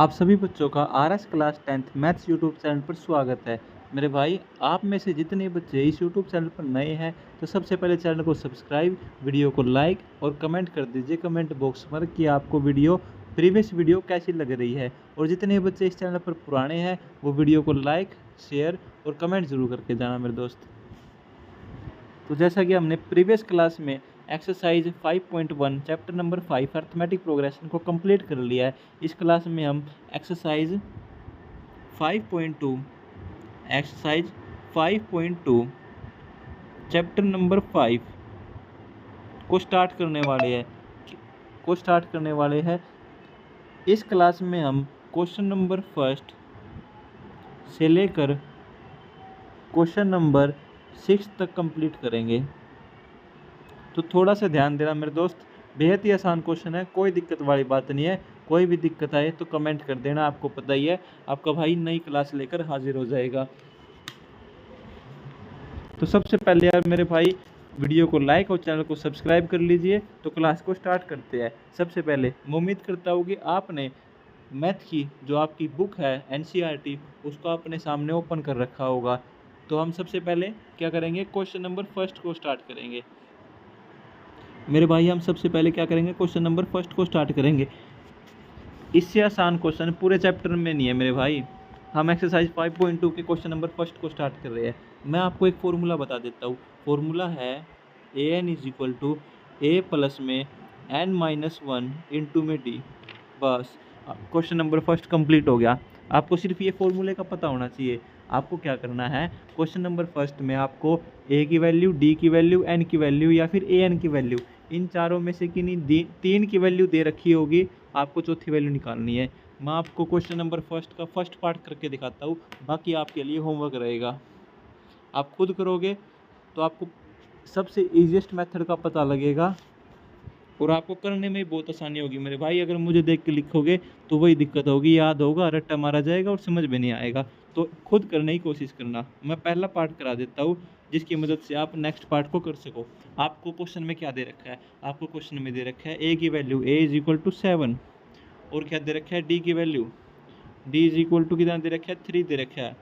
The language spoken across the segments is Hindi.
आप सभी बच्चों का RS class 10th maths YouTube channel पर स्वागत है। मेरे भाई, आप में से जितने बच्चे इस यूट्यूब चैनल पर नए हैं तो सबसे पहले चैनल को सब्सक्राइब, वीडियो को लाइक और कमेंट कर दीजिए कमेंट बॉक्स पर कि आपको प्रीवियस वीडियो कैसी लग रही है। और जितने बच्चे इस चैनल पर पुराने हैं वो वीडियो को लाइक, शेयर और कमेंट ज़रूर करके जाना मेरे दोस्त। तो जैसा कि हमने प्रीवियस क्लास में exercise 5.1 chapter number 5 arithmetic progression को कंप्लीट कर लिया है। इस क्लास में हम एक्सरसाइज 5.2 चैप्टर नंबर 5 को स्टार्ट करने वाले हैं। इस क्लास में हम क्वेश्चन नंबर फर्स्ट से लेकर क्वेश्चन नंबर 6 तक कंप्लीट करेंगे। तो थोड़ा सा ध्यान देना मेरे दोस्त, बेहद ही आसान क्वेश्चन है, कोई दिक्कत वाली बात नहीं है। कोई भी दिक्कत आए तो कमेंट कर देना, आपको पता ही है आपका भाई नई क्लास लेकर हाजिर हो जाएगा। तो सबसे पहले यार मेरे भाई वीडियो को लाइक और चैनल को सब्सक्राइब कर लीजिए। तो क्लास को स्टार्ट करते हैं। सबसे पहले मैं उम्मीद करता हूँ कि आपने मैथ की जो आपकी बुक है NCERT उसको अपने सामने ओपन कर रखा होगा। तो हम सबसे पहले क्या करेंगे, क्वेश्चन नंबर फर्स्ट को स्टार्ट करेंगे। मेरे भाई हम सबसे पहले क्या करेंगे, क्वेश्चन नंबर फर्स्ट को स्टार्ट करेंगे। इससे आसान क्वेश्चन पूरे चैप्टर में नहीं है मेरे भाई। हम एक्सरसाइज 5.2 के क्वेश्चन नंबर फर्स्ट को स्टार्ट कर रहे हैं। मैं आपको एक फॉर्मूला बता देता हूँ। फॉर्मूला है AN = A प्लस में N-1 इंटू में D। बस क्वेश्चन नंबर फर्स्ट कंप्लीट हो गया। आपको सिर्फ ये फॉर्मूले का पता होना चाहिए। आपको क्या करना है, क्वेश्चन नंबर फर्स्ट में आपको A की वैल्यू, D की वैल्यू, N की वैल्यू या फिर AN की वैल्यू, इन चारों में से किन्हीं 3 की वैल्यू दे रखी होगी, आपको चौथी वैल्यू निकालनी है। मैं आपको क्वेश्चन नंबर फर्स्ट का फर्स्ट पार्ट करके दिखाता हूँ, बाकी आपके लिए होमवर्क रहेगा। आप खुद करोगे तो आपको सबसे ईजीएस्ट मेथड का पता लगेगा और आपको करने में बहुत आसानी होगी मेरे भाई। अगर मुझे देख के लिखोगे तो वही दिक्कत होगी, याद होगा, रट्टा मारा जाएगा और समझ में नहीं आएगा। तो खुद करने की कोशिश करना। मैं पहला पार्ट करा देता हूँ जिसकी मदद से आप नेक्स्ट पार्ट को कर सको। आपको क्वेश्चन में क्या दे रखा है, आपको क्वेश्चन में दे रखा है A की वैल्यू A = 7 और क्या दे रखा है D की वैल्यू D = कितना दे रखा है 3 दे रखा है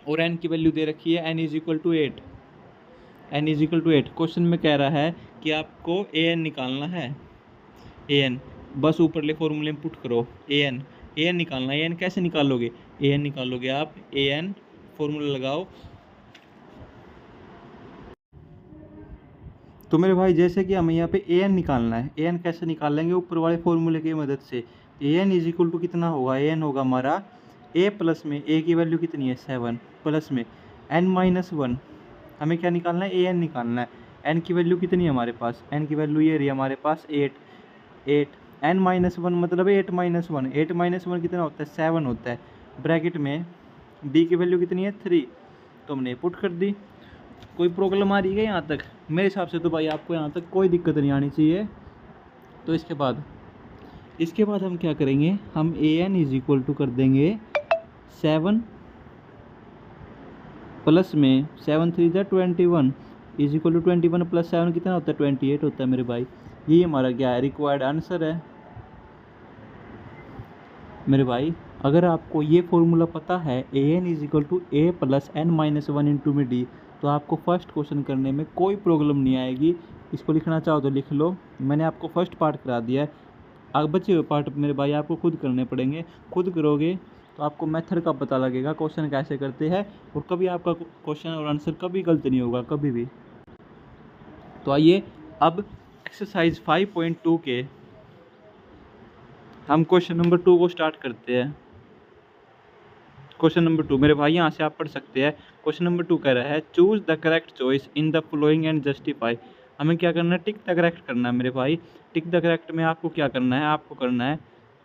और N की वैल्यू दे रखी है N = 8। N = 8 क्वेश्चन में कह रहा है कि आपको AN निकालना है। AN बस ऊपरले फॉर्मूले में पुट करो। AN निकालना है। AN कैसे निकालोगे, AN निकालोगे आप AN फॉर्मूला लगाओ। तो मेरे भाई जैसे कि हमें यहाँ पे AN निकालना है, AN कैसे निकाल लेंगे, ऊपर वाले फॉर्मूले की मदद से। AN = कितना होगा, AN होगा हमारा A प्लस में A की वैल्यू कितनी है 7 प्लस में N-1। हमें क्या निकालना है, AN निकालना है। N की वैल्यू कितनी है हमारे पास, N की वैल्यू ये रही हमारे पास 8 N-1 मतलब 8-1 8-1 कितना होता है 7 होता है। ब्रैकेट में D की वैल्यू कितनी है 3, तो हमने पुट कर दी। कोई प्रॉब्लम आ रही है यहाँ तक? मेरे हिसाब से तो भाई आपको यहाँ तक कोई दिक्कत नहीं आनी चाहिए। तो इसके बाद हम क्या करेंगे, हम AN = कर देंगे 7 प्लस में 7 3 21 = 21 प्लस 7 कितना होता है 28 होता है मेरे भाई। ये हमारा क्या है, रिक्वायर्ड आंसर है मेरे भाई। अगर आपको ये फॉर्मूला पता है AN = A plus N-1 into में D, तो आपको फर्स्ट क्वेश्चन करने में कोई प्रॉब्लम नहीं आएगी। इसको लिखना चाहो तो लिख लो, मैंने आपको फर्स्ट पार्ट करा दिया है। अब बचे हुए पार्ट मेरे भाई आपको खुद करने पड़ेंगे। खुद करोगे तो आपको मेथड का पता लगेगा, क्वेश्चन कैसे करते हैं, और कभी आपका क्वेश्चन और आंसर कभी गलत नहीं होगा, कभी भी। तो आइए अब एक्सरसाइज 5.2 के हम क्वेश्चन नंबर 2 को स्टार्ट करते हैं। क्वेश्चन नंबर 2 मेरे भाई यहाँ से आप पढ़ सकते हैं। क्वेश्चन नंबर 2 कह रहा है choose the correct choice in the following and justify. हमें क्या करना है, टिक द करेक्ट करना है मेरे भाई। टिक द करेक्ट में आपको क्या करना है,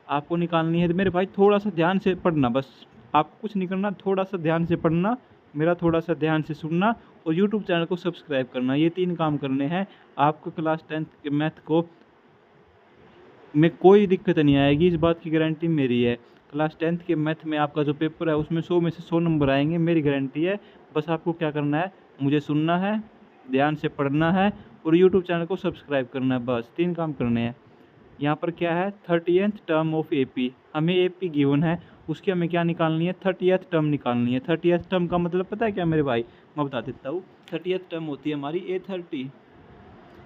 आपको निकालनी है मेरे भाई। थोड़ा सा ध्यान से पढ़ना, बस आपको कुछ नहीं करना, थोड़ा सा ध्यान से पढ़ना, मेरा थोड़ा सा ध्यान से सुनना और यूट्यूब चैनल को सब्सक्राइब करना। ये 3 काम करने हैं। आपको क्लास 10th के मैथ को में कोई दिक्कत नहीं आएगी, इस बात की गारंटी मेरी है। क्लास 10th के मैथ में आपका जो पेपर है उसमें 100 में से 100 नंबर आएंगे, मेरी गारंटी है। बस आपको क्या करना है, मुझे सुनना है, ध्यान से पढ़ना है और यूट्यूब चैनल को सब्सक्राइब करना है। बस 3 काम करने हैं। यहाँ पर क्या है 30th टर्म ऑफ AP, हमें AP गिवन है, उसकी हमें क्या निकालनी है 30th टर्म निकालनी है। 30th टर्म का मतलब पता है क्या मेरे भाई, मैं बता देता हूँ। 30th टर्म होती है हमारी A30,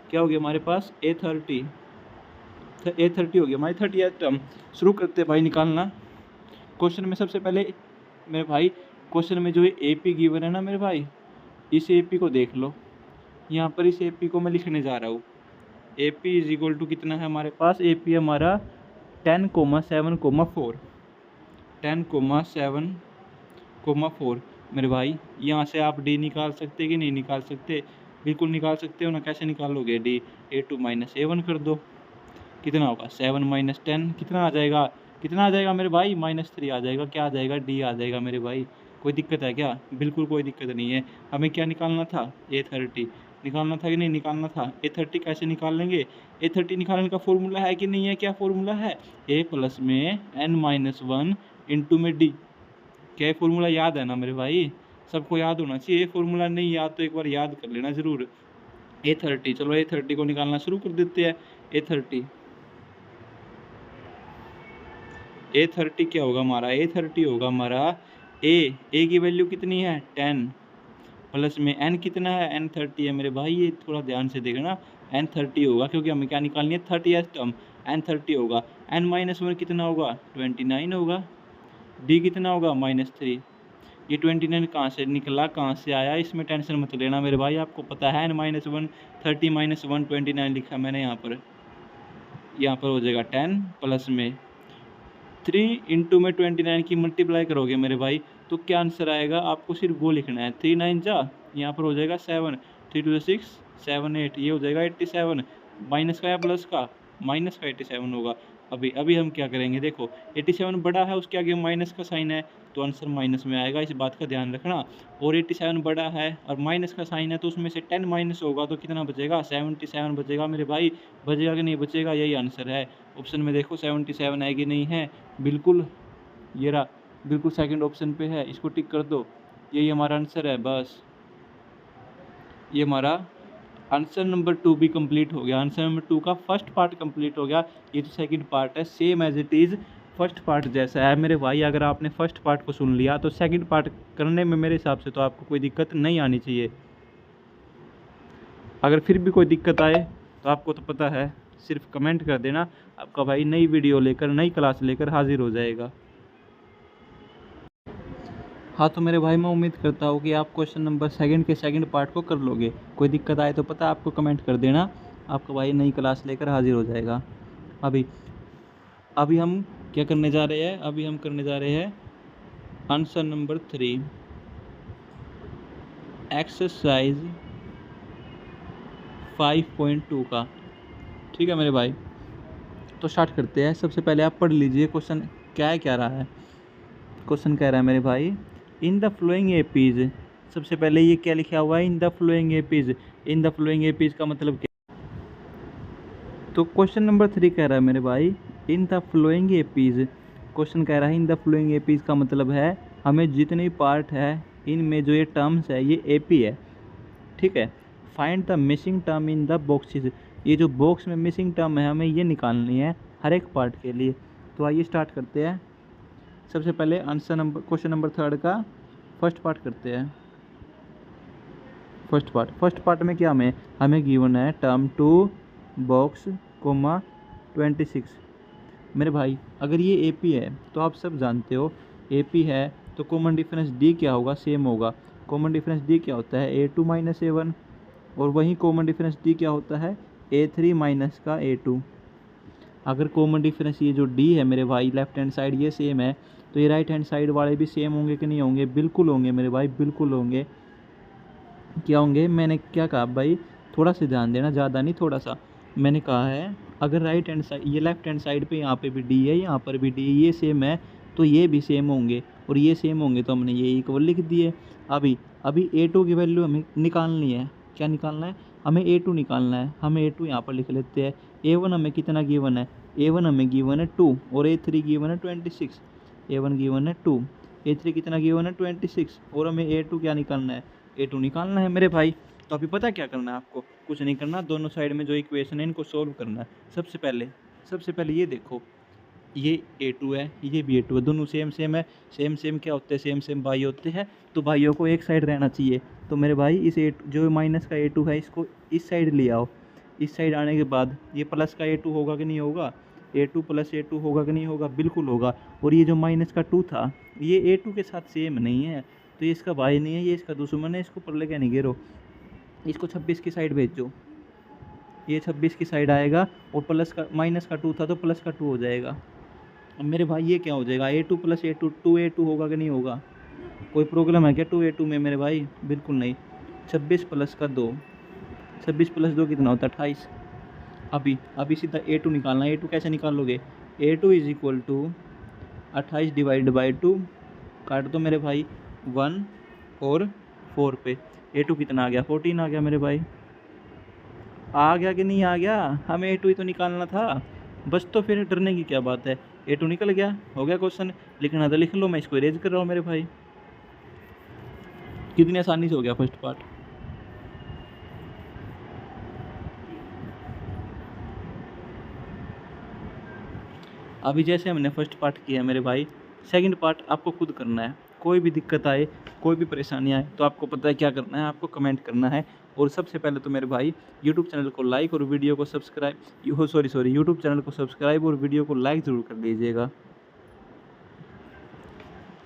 क्या हो गया हमारे पास A30 हो गया हमारी 30th टर्म। शुरू करते हैं भाई निकालना। क्वेश्चन में सबसे पहले मेरे भाई, क्वेश्चन में जो ये AP गिवन है ना मेरे भाई, इस AP को देख लो। यहाँ पर इस AP को मैं लिखने जा रहा हूँ। AP इज इक्वल टू कितना है हमारे पास, AP हमारा 10,7,4 10,7,4 मेरे भाई। यहाँ से आप D निकाल सकते कि नहीं निकाल सकते, बिल्कुल निकाल सकते हो ना। कैसे निकालोगे D, A2 माइनस A1 कर दो, कितना होगा 7 माइनस 10, कितना आ जाएगा, कितना आ जाएगा मेरे भाई -3 आ जाएगा। क्या आ जाएगा D आ जाएगा मेरे भाई। कोई दिक्कत है क्या, बिल्कुल कोई दिक्कत नहीं है। हमें क्या निकालना था A30 निकालना था कि नहीं निकालना था। A30 कैसे निकाल लेंगे, A30 निकालने का फॉर्मूला है कि नहीं है, क्या फॉर्मूला है A प्लस में n-1 इंटू में D। क्या फॉर्मूला याद है ना मेरे भाई, सबको याद होना चाहिए। फॉर्मूला नहीं याद तो एक बार याद कर लेना ज़रूर। A30, चलो A30 को निकालना शुरू कर देते हैं। A30 क्या होगा हमारा, A30 होगा हमारा A की वैल्यू कितनी है 10, प्लस में N कितना है N30 है मेरे भाई। ये थोड़ा ध्यान से देखना, N30 होगा क्योंकि हमें क्या निकालनी है 30th टर्म। N30 होगा, n-1 कितना होगा 29 होगा, D कितना होगा -3। ये 29 कहाँ से निकला, कहाँ से आया, इसमें टेंशन मत लेना मेरे भाई। आपको पता है n-1 30 -1 29 लिखा मैंने यहाँ पर हो जाएगा 10 प्लस में 3 इंटू में 29 की मल्टीप्लाई करोगे मेरे भाई तो क्या आंसर आएगा, आपको सिर्फ वो लिखना है 3 9 जा, यहाँ पर हो जाएगा 7, 3 2 6 7 8, ये हो जाएगा 87। माइनस का या प्लस का, माइनस का 87 होगा। अभी हम क्या करेंगे, देखो 87 बड़ा है, उसके आगे माइनस का साइन है तो आंसर माइनस में आएगा, इस बात का ध्यान रखना। और 87 बड़ा है और माइनस का साइन है तो उसमें से 10 माइनस होगा तो कितना बचेगा 77 बचेगा मेरे भाई। बचेगा कि नहीं बचेगा, यही आंसर है। ऑप्शन में देखो 77 है कि नहीं है, बिल्कुल ये रहा, बिल्कुल सेकंड ऑप्शन पे है, इसको टिक कर दो, यही हमारा आंसर है। बस ये हमारा आंसर नंबर 2 भी कंप्लीट हो गया। आंसर नंबर 2 का फर्स्ट पार्ट कंप्लीट हो गया। ये तो सेकंड पार्ट है, same as it is first part जैसा है मेरे भाई। अगर आपने फर्स्ट पार्ट को सुन लिया तो सेकंड पार्ट करने में मेरे हिसाब से तो आपको कोई दिक्कत नहीं आनी चाहिए। अगर फिर भी कोई दिक्कत आए तो आपको तो पता है, सिर्फ कमेंट कर देना, आपका भाई नई वीडियो लेकर नई क्लास लेकर हाजिर हो जाएगा। हाँ तो मेरे भाई मैं उम्मीद करता हूँ कि आप क्वेश्चन नंबर सेकंड के सेकंड पार्ट को कर लोगे। कोई दिक्कत आए तो पता आपको कमेंट कर देना, आपका भाई नई क्लास लेकर हाजिर हो जाएगा। अभी हम क्या करने जा रहे हैं, अभी हम करने जा रहे हैं आंसर नंबर 3 एक्सरसाइज 5.2 का। ठीक है मेरे भाई, तो स्टार्ट करते हैं। सबसे पहले आप पढ़ लीजिए क्वेश्चन क्या रहा है। क्वेश्चन कह रहा है मेरे भाई इन द फ्लोइंग एपीज। सबसे पहले ये क्या लिखा हुआ है, in the flowing APs. In the flowing APs का मतलब क्या, तो क्वेश्चन नंबर 3 कह रहा है मेरे भाई in the flowing APs. Question कह रहा है इन द फ्लोइंग एपीज का मतलब है हमें जितने पार्ट है इनमें जो ये टर्म्स है ये एपी है। ठीक है, find the missing term in the boxes. ये जो बॉक्स में मिसिंग टर्म है हमें ये निकालनी है हर एक पार्ट के लिए। तो आइए स्टार्ट करते हैं। सबसे पहले क्वेश्चन नंबर 3 का फर्स्ट पार्ट करते हैं। फर्स्ट पार्ट में क्या हमें गिवन है टर्म 2 बॉक्स कोमा 26। मेरे भाई अगर ये एपी है तो आप सब जानते हो एपी है तो कॉमन डिफरेंस डी क्या होगा, सेम होगा। कॉमन डिफरेंस डी क्या होता है A2 माइनस A1, और वहीं कॉमन डिफरेंस डी क्या होता है A3 माइनस का A2। अगर कॉमन डिफरेंस ये जो डी है मेरे भाई लेफ्ट हैंड साइड ये सेम है तो ये राइट हैंड साइड वाले भी सेम होंगे कि नहीं होंगे, बिल्कुल होंगे मेरे भाई, बिल्कुल होंगे। क्या होंगे, मैंने क्या कहा भाई, थोड़ा सा ध्यान देना, ज़्यादा नहीं थोड़ा सा। मैंने कहा है अगर राइट हैंड साइड ये लेफ्ट हैंड साइड पे यहाँ पे भी डी है यहाँ पर भी डी ये सेम है तो ये भी सेम होंगे, और ये सेम होंगे तो हमने ये इक्वल लिख दिए। अभी A2 की वैल्यू हमें निकालनी है। क्या निकालना है, हमें A2 निकालना है। हमें A2 यहाँ पर लिख लेते हैं। A1 हमें कितना गिवन है, A1 हमें गिवन है 2 और A3 गिवन है 26। A1 गिवन है 2, A3 कितना गिवन है 26, और हमें A2 क्या निकालना है, A2 निकालना है मेरे भाई। तो अभी पता क्या करना है आपको, कुछ नहीं करना, दोनों साइड में जो इक्वेशन है इनको सोल्व करना है। सबसे सबसे पहले ये देखो, ये A2 है, ये भी A2 है, दोनों सेम सेम है। सेम सेम क्या होते हैं? सेम सेम भाई होते हैं, तो भाइयों को एक साइड रहना चाहिए। तो मेरे भाई इस A2 जो माइनस का A2 है इसको इस साइड ले आओ। इस साइड आने के बाद ये प्लस का A2 होगा कि नहीं होगा? A2 प्लस A2 होगा कि नहीं होगा? बिल्कुल होगा। और ये जो माइनस का 2 था ये A2 के साथ सेम नहीं है, तो ये इसका भाई नहीं है, ये इसका दुश्मन है, इसको पल्ले क्या नहीं गिरो। इसको 26 की साइड भेजो, ये 26 की साइड आएगा, और प्लस का माइनस का 2 था तो प्लस का 2 हो जाएगा। अब मेरे भाई ये क्या हो जाएगा? A2 प्लस A2 2A2 होगा कि नहीं होगा? कोई प्रॉब्लम है क्या 2A2 में मेरे भाई? बिल्कुल नहीं। 26 प्लस का 2, 26 प्लस 2 कितना होता है? 28। अभी सीधा A2 निकालना है। A2 कैसे निकालोगे? A2 is equal to 28 divide by 2, काट दो मेरे भाई 1 और 4 पे। A2 कितना आ गया? 14 आ गया मेरे भाई। आ गया कि नहीं आ गया? हमें A2 ही तो निकालना था बस, तो फिर डरने की क्या बात है? A2 निकल गया, हो गया क्वेश्चन। लिखना था लिख लो, मैं इसको इरेज कर रहा हूँ मेरे भाई। कितनी आसानी से हो गया फर्स्ट पार्ट। अभी जैसे हमने फर्स्ट पार्ट किया मेरे भाई, सेकंड पार्ट आपको खुद करना है। कोई भी दिक्कत आए, कोई भी परेशानी आए, तो आपको पता है क्या करना है, आपको कमेंट करना है। और सबसे पहले तो मेरे भाई यूट्यूब चैनल को लाइक और वीडियो को सब्सक्राइब, यूट्यूब चैनल को सब्सक्राइब और वीडियो को लाइक ज़रूर कर लीजिएगा।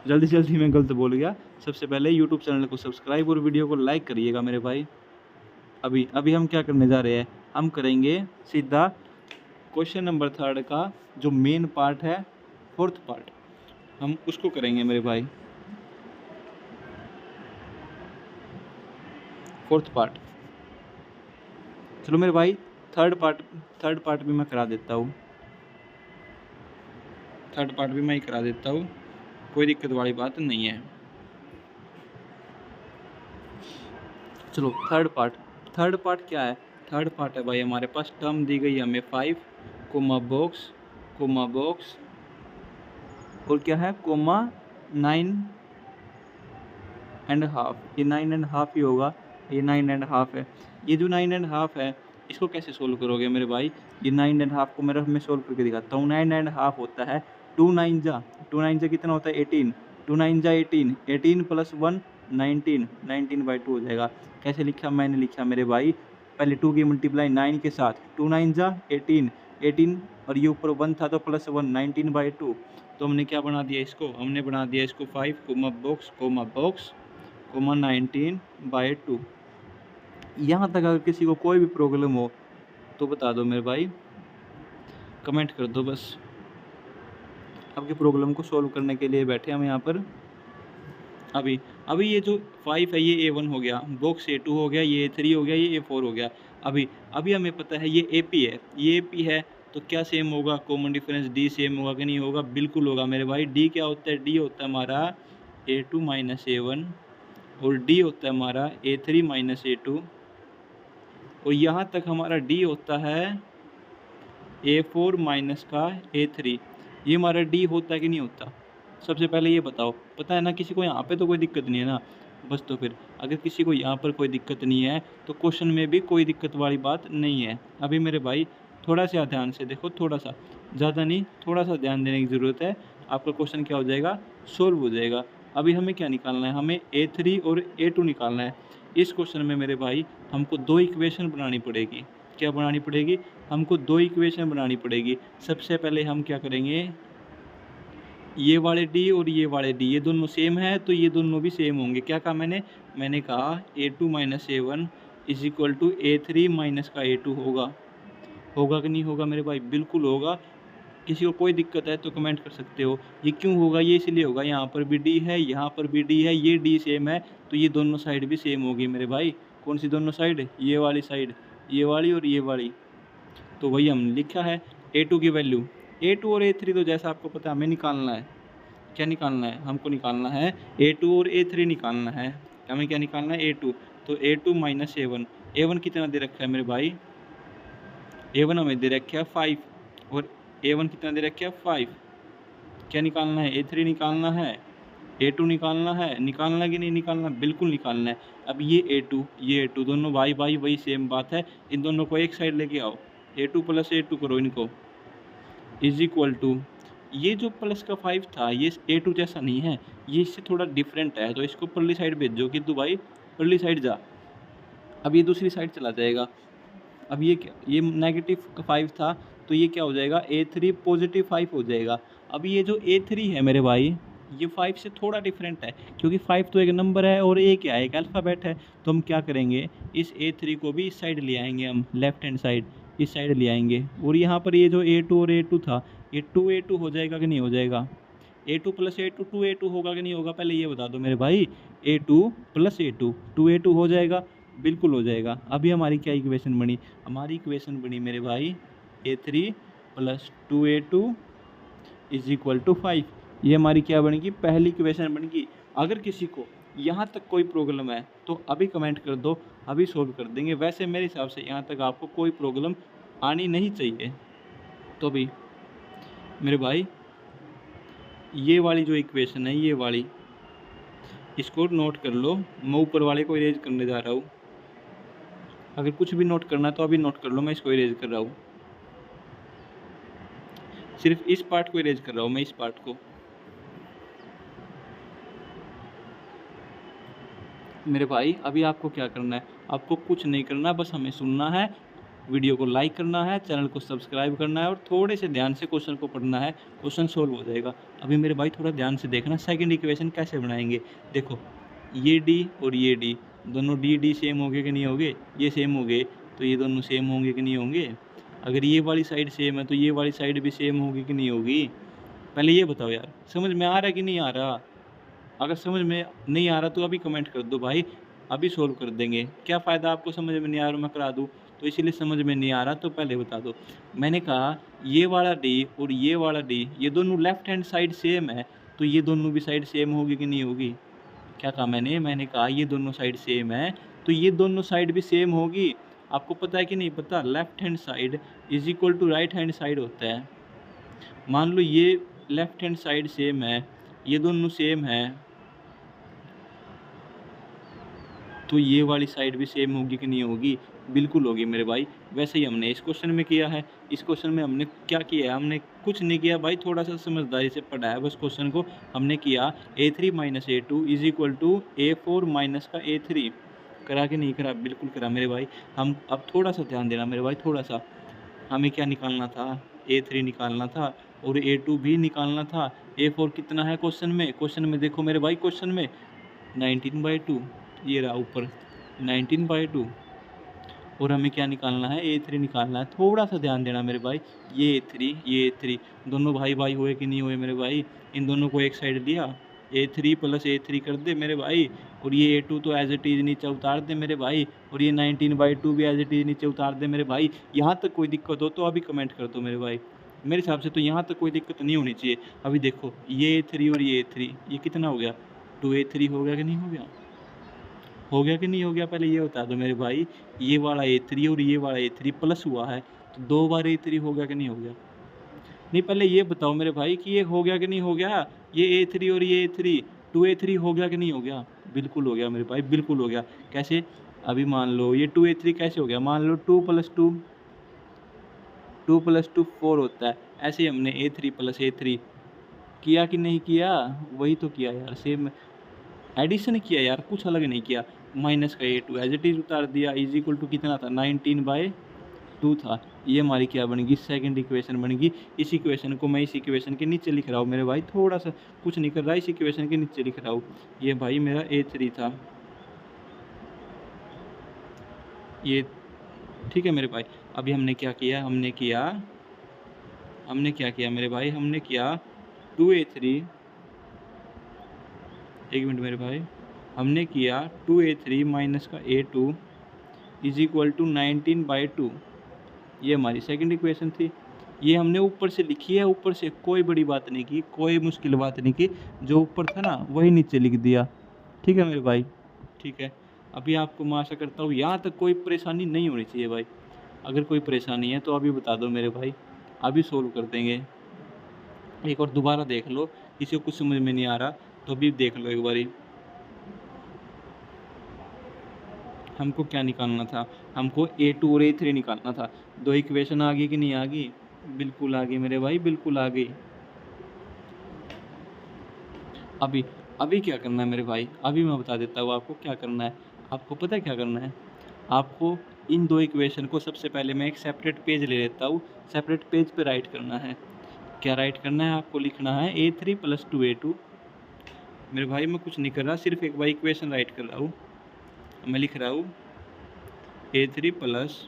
जल्दी मैं गलत बोल गया। सबसे पहले यूट्यूब चैनल को सब्सक्राइब और वीडियो को लाइक करिएगा मेरे भाई। अभी हम क्या करने जा रहे हैं? हम करेंगे सीधा क्वेश्चन नंबर 3 का जो मेन पार्ट है, फोर्थ पार्ट, हम उसको करेंगे मेरे भाई। फोर्थ पार्ट, चलो मेरे भाई थर्ड पार्ट भी मैं करा देता हूँ। थर्ड पार्ट भी मैं ही करा देता हूँ, कोई दिक्कत वाली बात नहीं है। चलो थर्ड पार्ट क्या है? थर्ड पार्ट है भाई हमारे पास टर्म दी गई है हमें 5 कोमा बॉक्स और क्या है कोमा 9.5। ये 9.5 ही होगा, ये 9.5 है। ये जो 9.5 है इसको कैसे सोल्व करोगे मेरे भाई? ये 9.5 को मैं सोल्व करके दिखाता हूँ। 9.5 होता है 2 9 जा कितना होता है? 18। 2 9 जा 18, 18 प्लस 1 19, 19/2 हो जाएगा। कैसे लिखा? मैंने लिखा मेरे भाई पहले 2 की मल्टीप्लाई 9 के साथ, 2 9 जा 18, 18 और ये ऊपर 1 था तो प्लस 1 19/2। तो हमने क्या बना दिया इसको? हमने बना दिया इसको 5 कोमा बॉक्स 19/2। यहाँ तक अगर किसी को कोई भी प्रॉब्लम हो तो बता दो मेरे भाई, कमेंट कर दो बस। आपकी प्रॉब्लम को सॉल्व करने के लिए बैठे हम यहाँ पर। अभी ये जो 5 है ये A1 हो गया, बॉक्स A2 हो गया, ये A3 हो गया, ये A4 हो गया। अभी हमें पता है ये AP है, ये AP है, तो क्या सेम होगा? कॉमन डिफरेंस D सेम होगा कि नहीं होगा? बिल्कुल होगा मेरे भाई। D क्या होता है? D होता है हमारा A2 माइनस A1 और D होता है हमारा A3 माइनस A2 और यहाँ तक हमारा D होता है A4 माइनस का A3। ये हमारा D होता है कि नहीं होता? सबसे पहले ये बताओ, पता है ना किसी को? यहाँ पे तो कोई दिक्कत नहीं है ना बस। तो फिर अगर किसी को यहाँ पर कोई दिक्कत नहीं है तो क्वेश्चन में भी कोई दिक्कत वाली बात नहीं है। अभी मेरे भाई थोड़ा सा ध्यान से देखो, थोड़ा सा, ज़्यादा नहीं, थोड़ा सा ध्यान देने की ज़रूरत है। आपका क्वेश्चन क्या हो जाएगा? सोल्व हो जाएगा। अभी हमें क्या निकालना है? हमें A3 और A2 निकालना है। इस क्वेश्चन में मेरे भाई हमको 2 इक्वेशन बनानी पड़ेगी। क्या बनानी पड़ेगी? हमको 2 इक्वेशन बनानी पड़ेगी। सबसे पहले हम क्या करेंगे? ये वाले D और ये वाले D ये दोनों सेम है तो ये दोनों भी सेम होंगे। क्या कहा मैंने कहा A2 minus A1 is equal to A3 minus का A2 होगा कि नहीं होगा मेरे भाई? बिल्कुल होगा। किसी को कोई दिक्कत है तो कमेंट कर सकते हो। ये क्यों होगा? ये इसलिए होगा, यहाँ पर भी D है, यहाँ पर भी D है, ये D सेम है तो ये दोनों साइड भी सेम होगी मेरे भाई। कौन सी दोनों साइड? ये वाली साइड, ये वाली और ये वाली। तो वही हम लिखा है। A2 की वैल्यू, A2 और A3 तो जैसा आपको पता है हमें निकालना है। क्या निकालना है? हमको निकालना है A2 और A3 निकालना है। हमें क्या निकालना है? A2। तो A2 माइनस A1 कितना दे रखा है मेरे भाई? A1 हमें दे रखा है 5 और A1 कितना दे रखा है? 5। क्या निकालना है? A3 निकालना है, A2 निकालना है। निकालना कि नहीं निकालना? बिल्कुल निकालना है। अब ये A2 दोनों भाई वही सेम बात है। इन दोनों को एक साइड लेके आओ, A2 प्लस A2 करो इनको, इज इक्वल टू, ये जो प्लस का 5 था ये A2 जैसा नहीं है, ये इससे थोड़ा डिफरेंट है, तो इसको परली साइड भेजो कि तू भाई परली साइड जा। अब ये दूसरी साइड चला जाएगा। अब ये क्या, ये नेगेटिव 5 था तो ये क्या हो जाएगा, A3 पॉजिटिव 5 हो जाएगा। अब ये जो A3 है मेरे भाई, ये 5 से थोड़ा डिफरेंट है, क्योंकि 5 तो एक नंबर है और A क्या है, एक अल्फ़ाबेट है। तो हम क्या करेंगे, इस A3 को भी इस साइड ले आएंगे, हम लेफ्ट हैंड साइड इस साइड ले आएंगे। और यहाँ पर ये जो A2 और A2 था, ये 2A2 हो जाएगा कि नहीं हो जाएगा, A2 प्लस A2 2A2 होगा कि नहीं होगा, पहले ये बता दो मेरे भाई। A2 प्लस A2 2A2 हो जाएगा, बिल्कुल हो जाएगा। अभी हमारी क्या इक्वेशन बनी, हमारी इक्वेशन बनी मेरे भाई A3 plus 2A2 is equal to 5। ये हमारी क्या बनेगी, पहली इक्वेशन बनेगी। अगर किसी को यहाँ तक कोई प्रॉब्लम है तो अभी कमेंट कर दो, अभी सोल्व कर देंगे। वैसे मेरे हिसाब से यहाँ तक आपको कोई प्रॉब्लम आनी नहीं चाहिए। तो अभी मेरे भाई ये वाली जो इक्वेशन है, ये वाली, इसको नोट कर लो। मैं ऊपर वाले को इरेज करने जा रहा हूँ। अगर कुछ भी नोट करना है तो अभी नोट कर लो, मैं इसको इरेज कर रहा हूँ। सिर्फ इस पार्ट को इरेज कर रहा हूँ मैं, इस पार्ट को। मेरे भाई अभी आपको क्या करना है, आपको कुछ नहीं करना, बस हमें सुनना है, वीडियो को लाइक करना है, चैनल को सब्सक्राइब करना है और थोड़े से ध्यान से क्वेश्चन को पढ़ना है, क्वेश्चन सोल्व हो जाएगा। अभी मेरे भाई थोड़ा ध्यान से देखना, सेकंड इक्वेशन कैसे बनाएंगे। देखो ये डी और ये डी, दोनों डी सेम हो गए कि नहीं होंगे, ये सेम हो गए, तो ये दोनों सेम होंगे कि नहीं होंगे। अगर ये वाली साइड सेम है तो ये वाली साइड भी सेम होगी कि नहीं होगी। पहले ये बताओ यार, समझ में आ रहा है कि नहीं आ रहा। अगर समझ में नहीं आ रहा तो अभी कमेंट कर दो भाई, अभी सोल्व कर देंगे। क्या फ़ायदा, आपको समझ में नहीं आ रहा मैं करा दूँ, तो इसीलिए समझ में नहीं आ रहा तो पहले बता दो। मैंने कहा ये वाला डी और ये वाला डी, ये दोनों लेफ्ट हैंड साइड सेम है, तो ये दोनों भी साइड सेम होगी कि नहीं होगी। क्या कहा मैंने कहा ये दोनों साइड सेम है तो ये दोनों साइड भी सेम होगी। आपको पता है कि नहीं पता, left hand side is equal to right hand side होता है। मान लो ये लेफ्ट हैंड साइड सेम है, ये दोनों सेम है, तो ये वाली साइड भी सेम होगी कि नहीं होगी, बिल्कुल होगी मेरे भाई। वैसे ही हमने इस क्वेश्चन में किया है। इस क्वेश्चन में हमने क्या किया है, हमने कुछ नहीं किया भाई, थोड़ा सा समझदारी से पढ़ा है बस क्वेश्चन को। हमने किया A3 minus A2 is equal to A4 minus का A3। करा कि नहीं करा, बिल्कुल करा मेरे भाई। हम अब थोड़ा सा ध्यान देना मेरे भाई, थोड़ा सा। हमें क्या निकालना था, A3 निकालना था और A2 भी निकालना था। A4 कितना है क्वेश्चन में देखो मेरे भाई, क्वेश्चन में 19/2, ये रहा ऊपर 19/2। और हमें क्या निकालना है, A3 निकालना है। थोड़ा सा ध्यान देना मेरे भाई, ये A3 दोनों भाई भाई हुए कि नहीं हुए मेरे भाई। इन दोनों को एक साइड दिया, A3 प्लस A3 कर दे मेरे भाई, और ये A2 तो एज इट इज़ नीचे उतार दे मेरे भाई, और ये 19/2 भी एज इट इज़ नीचे उतार दे मेरे भाई। यहाँ तक कोई दिक्कत हो तो अभी कमेंट कर दो मेरे भाई। मेरे हिसाब से तो यहाँ तक कोई दिक्कत नहीं होनी चाहिए। अभी देखो ये A3 और ये A3, ये कितना हो गया, 2A3 हो गया कि नहीं हो गया, हो गया कि नहीं हो गया, पहले ये बता दो मेरे भाई। ये वाला A3 और ये वाला A3 प्लस हुआ है, तो 2 बार A3 हो गया कि नहीं हो गया। नहीं पहले ये बताओ मेरे भाई कि ये हो गया कि नहीं हो गया, ये A3 और ये A3 2A3 हो गया कि नहीं हो गया, बिल्कुल हो गया मेरे भाई, बिल्कुल हो गया। कैसे, अभी मान लो ये 2A3 कैसे हो गया, मान लो 2 प्लस 2 4 होता है। ऐसे ही हमने A3 प्लस A3 किया कि नहीं किया, वही तो किया यार, सेम एडिशन किया यार, कुछ अलग नहीं किया। माइनस का A2 एज इट इज उतार दिया, इज इक्वल टू कितना था, 19/2 था। ये हमारी क्या बनेगी, सेकंड इक्वेशन बनेगी। इस इक्वेशन को मैं इस इक्वेशन के नीचे लिख रहा हूँ मेरे भाई, थोड़ा सा कुछ नहीं कर रहा, इस इक्वेशन के नीचे लिख रहा हूँ। ये भाई मेरा A3 था, ये ठीक है मेरे भाई। अभी हमने क्या किया, हमने क्या किया मेरे भाई, हमने किया 2A3, एक मिनट मेरे भाई, हमने किया 2A3 माइनस का A2 इज इक्वल टू 19/2। ये हमारी सेकंड इक्वेशन थी। ये हमने ऊपर से लिखी है, ऊपर से कोई बड़ी बात नहीं की, कोई मुश्किल बात नहीं की, जो ऊपर था ना वही नीचे लिख दिया। ठीक है मेरे भाई, ठीक है। अभी आपको मैं आशा करता हूँ यहाँ तक कोई परेशानी नहीं होनी चाहिए भाई। अगर कोई परेशानी है तो अभी बता दो मेरे भाई, अभी सोल्व कर देंगे। एक और दोबारा देख लो, किसी को कुछ समझ में नहीं आ रहा तो अभी देख लो एक बारी। हमको क्या निकालना था, हमको A2 और A3 निकालना था। दो इक्वेशन आ गई कि नहीं आ गई, बिल्कुल आ गई मेरे भाई, बिल्कुल आ गई। अभी अभी क्या करना है मेरे भाई, अभी मैं बता देता हूँ आपको क्या करना है। आपको पता है क्या करना है? आपको इन दो इक्वेशन को सबसे पहले मैं एक सेपरेट पेज ले लेता हूँ, सेपरेट पेज पे राइट करना है। क्या राइट करना है? आपको लिखना है A3 + 2A2। मेरे भाई मैं कुछ नहीं कर रहा, सिर्फ एक बार इक्वेशन राइट कर रहा हूँ। मैं लिख रहा हूँ A3 प्लस,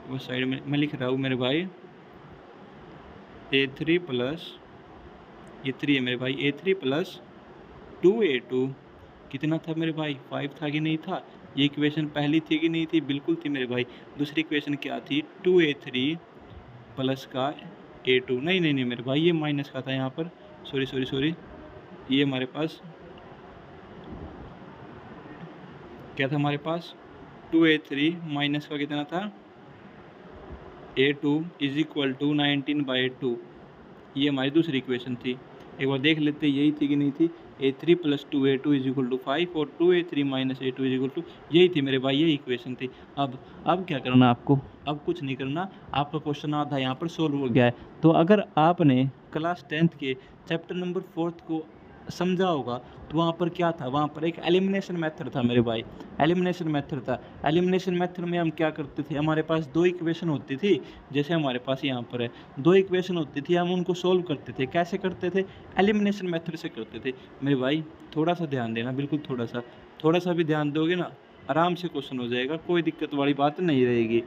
वो साइड में मैं लिख रहा हूँ मेरे भाई A3 प्लस, ये 3 है मेरे भाई, A3 + 2A2 कितना था मेरे भाई? 5 था कि नहीं था? ये इक्वेशन पहली थी कि नहीं थी? बिल्कुल थी मेरे भाई। दूसरी इक्वेशन क्या थी? 2A3 प्लस का A2, नहीं नहीं नहीं मेरे भाई, ये माइनस का था यहाँ पर, सॉरी सॉरी सॉरी। ये हमारे पास क्या था? हमारे पास 2A3 माइनस का कितना था? A2 = 19/2। ये हमारी दूसरी इक्वेशन थी। एक बार देख लेते यही थी कि नहीं थी? A3 + 2A2 = 5 और 2A3 - A2 = यही थी मेरे भाई, यही इक्वेशन थी। अब क्या करना आपको? अब कुछ नहीं करना, आपका क्वेश्चन आधा यहाँ पर सोल्व हो गया है। तो अगर आपने क्लास 10th के चैप्टर नंबर 4 को समझा होगा तो वहाँ पर क्या था? वहाँ पर एक एलिमिनेशन मेथड था मेरे भाई, एलिमिनेशन मेथड था। एलिमिनेशन मेथड में हम क्या करते थे? हमारे पास दो इक्वेशन होती थी, जैसे हमारे पास यहाँ पर है, दो इक्वेशन होती थी, हम उनको सोल्व करते थे। कैसे करते थे? एलिमिनेशन मेथड से करते थे मेरे भाई। थोड़ा सा ध्यान देना, बिल्कुल थोड़ा सा भी ध्यान दोगे ना, आराम से क्वेश्चन हो जाएगा, कोई दिक्कत वाली बात नहीं रहेगी।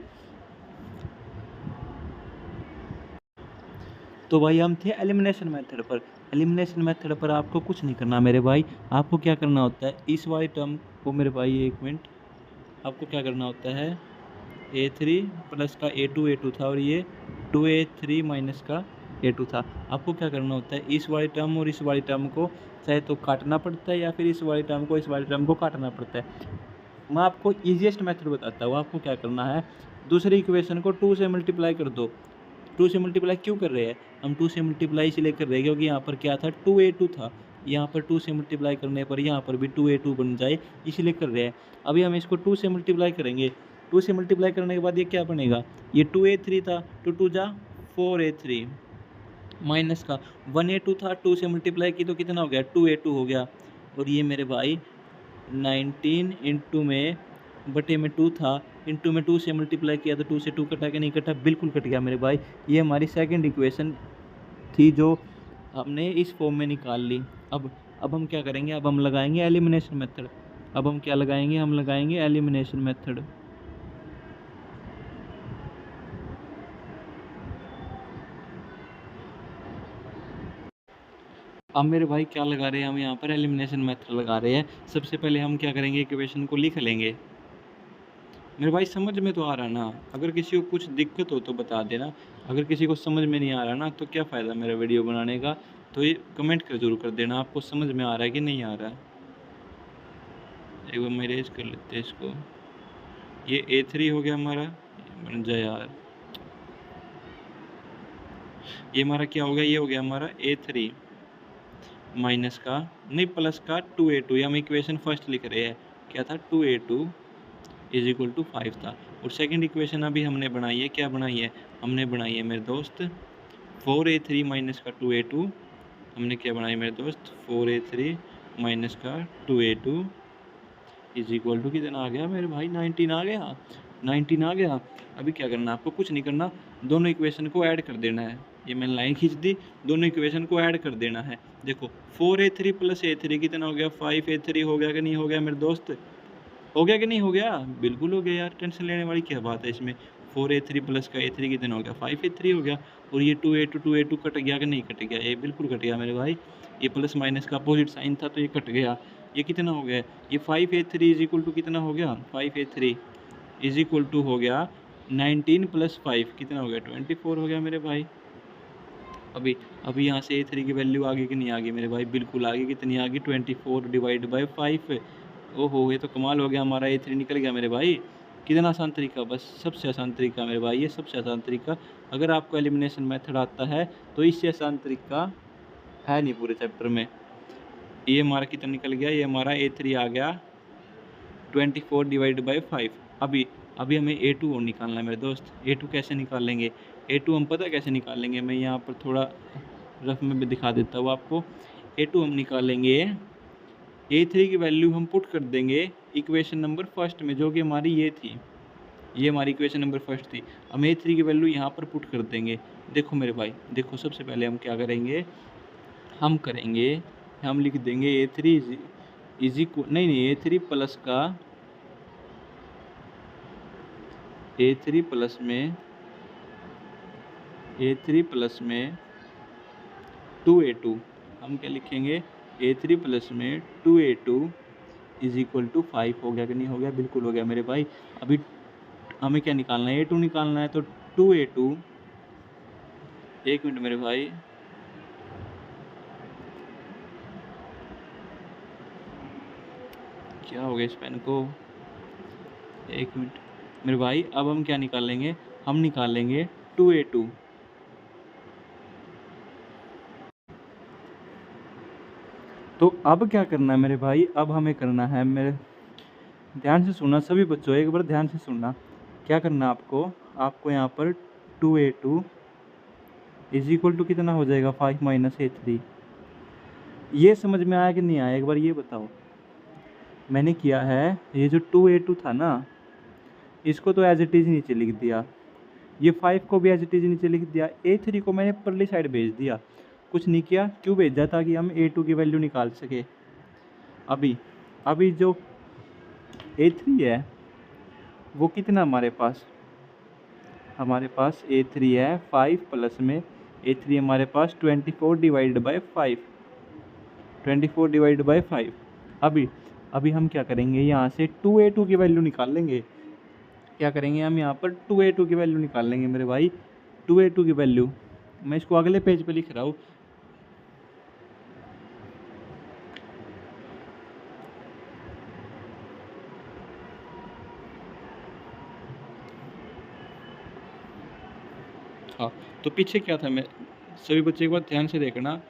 तो भाई हम थे एलिमिनेशन मेथड पर। एलिमिनेशन मेथड पर आपको कुछ नहीं करना मेरे भाई। आपको क्या करना होता है? इस वाली टर्म को मेरे भाई, एक मिनट, आपको क्या करना होता है? A3 प्लस का A2 था और ये 2A3 माइनस का A2 था। आपको क्या करना होता है? इस वाली टर्म और इस वाली टर्म को चाहे तो काटना पड़ता है या फिर इस वाली टर्म को इस वाली टर्म को काटना पड़ता है। मैं आपको ईजिएस्ट मेथड बताता हूँ। आपको क्या करना है? दूसरी इक्वेशन को 2 से मल्टीप्लाई कर दो। 2 से मल्टीप्लाई क्यों कर रहे हैं? हम 2 से मल्टीप्लाई इसलिए कर रहे हैं क्योंकि यहाँ पर क्या था? 2A2 था। यहाँ पर 2 से मल्टीप्लाई करने पर यहाँ पर भी 2A2 बन जाए, इसलिए कर रहे हैं। अभी हम इसको 2 से मल्टीप्लाई करेंगे। 2 से मल्टीप्लाई करने के बाद ये क्या बनेगा? ये 2A3 था, 2 2 जा 4A3 माइनस का 1A2 था, 2 से मल्टीप्लाई की तो कितना हो गया? 2A2 हो गया। और ये मेरे भाई 19 इंटू में बटे में 2 था, इंटू में 2 से मल्टीप्लाई किया तो 2 से 2 कटा कि नहीं कटा? बिल्कुल कट गया मेरे भाई। ये हमारी सेकंड इक्वेशन थी जो हमने इस फॉर्म में निकाल ली। अब हम क्या करेंगे? अब हम लगाएंगे एलिमिनेशन मेथड। अब हम क्या लगाएंगे? हम लगाएंगे एलिमिनेशन मेथड। अब मेरे भाई क्या लगा रहे हैं? हम यहाँ पर एलिमिनेशन मेथड लगा रहे हैं। सबसे पहले हम क्या करेंगे? इक्वेशन को लिख लेंगे। मेरे भाई समझ में तो आ रहा ना? अगर किसी को कुछ दिक्कत हो तो बता देना। अगर किसी को समझ में नहीं आ रहा ना तो क्या फ़ायदा मेरा वीडियो बनाने का? तो ये कमेंट कर जरूर कर देना आपको समझ में आ रहा है कि नहीं आ रहा है। एक बार मैं रेज कर लेते हैं इसको। ये A3 हो गया हमारा, बन जाए यार। ये हमारा क्या हो गया? ये हो गया हमारा A3 माइनस का, नहीं प्लस का 2A2। ये हम इक्वेशन फर्स्ट लिख रहे हैं। क्या था? 2A2 = 5 था। और सेकंड इक्वेशन अभी हमने बनाई है। क्या बनाई है? हमने बनाई है मेरे दोस्त 4A3 माइनस का 2A2। हमने क्या बनाई मेरे दोस्त? 4A3 माइनस का 2A2 = कितना आ गया मेरे भाई? 19 आ गया, 19 आ गया। अभी क्या करना आपको? कुछ नहीं करना, दोनों इक्वेशन को ऐड कर देना है। ये मैंने लाइन खींच दी, दोनों इक्वेशन को ऐड कर देना है। देखो 4A3 + A3 कितना हो गया? 5A3 हो गया कि नहीं हो गया मेरे दोस्त? हो गया कि नहीं हो गया? बिल्कुल हो गया यार, टेंशन लेने वाली क्या बात है इसमें? 4A3 प्लस का A3 कितना हो गया? 5A3 हो गया। और ये 2A2 कट गया कि नहीं कट गया? ये बिल्कुल कट गया मेरे भाई। ये प्लस माइनस का अपोजिट साइन था तो ये कट गया। ये कितना हो गया? ये 5A3 = कितना हो गया? 5A3 = हो गया 19 + 5 कितना हो गया? 24 हो गया मेरे भाई। अभी यहाँ से A3 की वैल्यू आ गई कि नहीं आ गई मेरे भाई? बिल्कुल आ गई। कितनी आ गई? 24 / 5। ओहो, ये तो कमाल हो गया, हमारा A3 निकल गया मेरे भाई। कितना आसान तरीका, बस सबसे आसान तरीका मेरे भाई, ये सबसे आसान तरीका। अगर आपको एलिमिनेशन मेथड आता है तो इससे आसान तरीका है नहीं पूरे चैप्टर में। ये हमारा कितना निकल गया? ये हमारा A3 आ गया 24 / 5। अभी हमें A2 और निकालना है मेरे दोस्त। A2 कैसे निकाल लेंगे? A2 हम पता कैसे निकालेंगे, मैं यहाँ पर थोड़ा रफ में भी दिखा देता हूँ आपको। A2 हम निकालेंगे, A3 की वैल्यू हम पुट कर देंगे इक्वेशन नंबर फर्स्ट में, जो कि हमारी ये थी, ये हमारी इक्वेशन नंबर फर्स्ट थी। हम A3 की वैल्यू यहाँ पर पुट कर देंगे। देखो मेरे भाई, देखो सबसे पहले हम क्या करेंगे, हम लिख देंगे A3 इज इक्वल, नहीं A3 प्लस का, A3 प्लस में 2A2, हम क्या लिखेंगे, A3 प्लस में 2A2 इज इक्वल टू 5। हो गया कि नहीं हो गया? बिल्कुल हो गया मेरे भाई। अभी हमें क्या निकालना है, A2 निकालना है, तो 2A2, एक मिनट मेरे भाई, क्या हो गया इस पेन को, एक मिनट मेरे भाई। अब हम क्या निकालेंगे, हम निकालेंगे 2A2। तो अब क्या करना है मेरे भाई, अब हमें करना है, मेरे ध्यान से सुनना सभी बच्चों, एक बार ध्यान से सुनना। क्या करना है आपको यहाँ पर 2A2 इज इक्वल टू कितना हो जाएगा, 5 माइनस A3। ये समझ में आया कि नहीं आया, एक बार ये बताओ। मैंने किया है, ये जो 2A2 था ना, इसको तो एज इट इज़ नीचे लिख दिया, ये 5 को भी एज इट इज़ नीचे लिख दिया, A3 को मैंने परली साइड भेज दिया। कुछ नहीं किया, क्यों भेजा? ताकि हम A2 की वैल्यू निकाल सके। अभी अभी जो A3 है वो कितना हमारे पास A3 है 5 प्लस में A3 हमारे पास 24 डिवाइड बाई 5, 24 डिवाइड बाई 5। अभी हम क्या करेंगे, यहाँ से 2A2 की वैल्यू निकाल लेंगे। क्या करेंगे, हम यहाँ पर 2A2 की वैल्यू निकाल लेंगे मेरे भाई। 2A2 की वैल्यू मैं इसको अगले पेज पे लिख रहा हूँ। हाँ, तो पीछे क्या था, मैं सभी बच्चे एक बार ध्यान से देखना।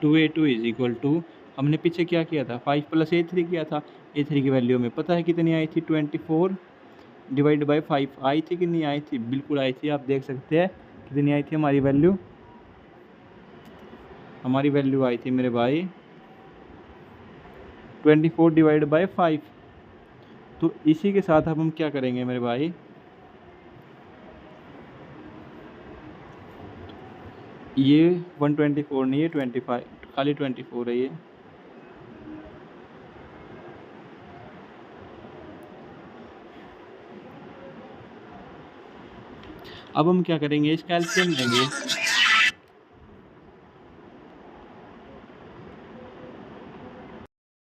2A2 इज इक्वल टू, हमने पीछे क्या किया था, 5 प्लस A3 किया था। A3 की वैल्यू में पता है कितनी आई थी, 24 डिवाइड बाई 5 आई थी कि नहीं आई थी? बिल्कुल आई थी, आप देख सकते हैं कितनी आई थी हमारी वैल्यू आई थी मेरे भाई 24 डिवाइड बाई 5। तो इसी के साथ अब हम क्या करेंगे मेरे भाई, ये 124 नहीं है, 25, खाली 24 है ये। अब हम क्या करेंगे, इसका एलसीएम लेंगे।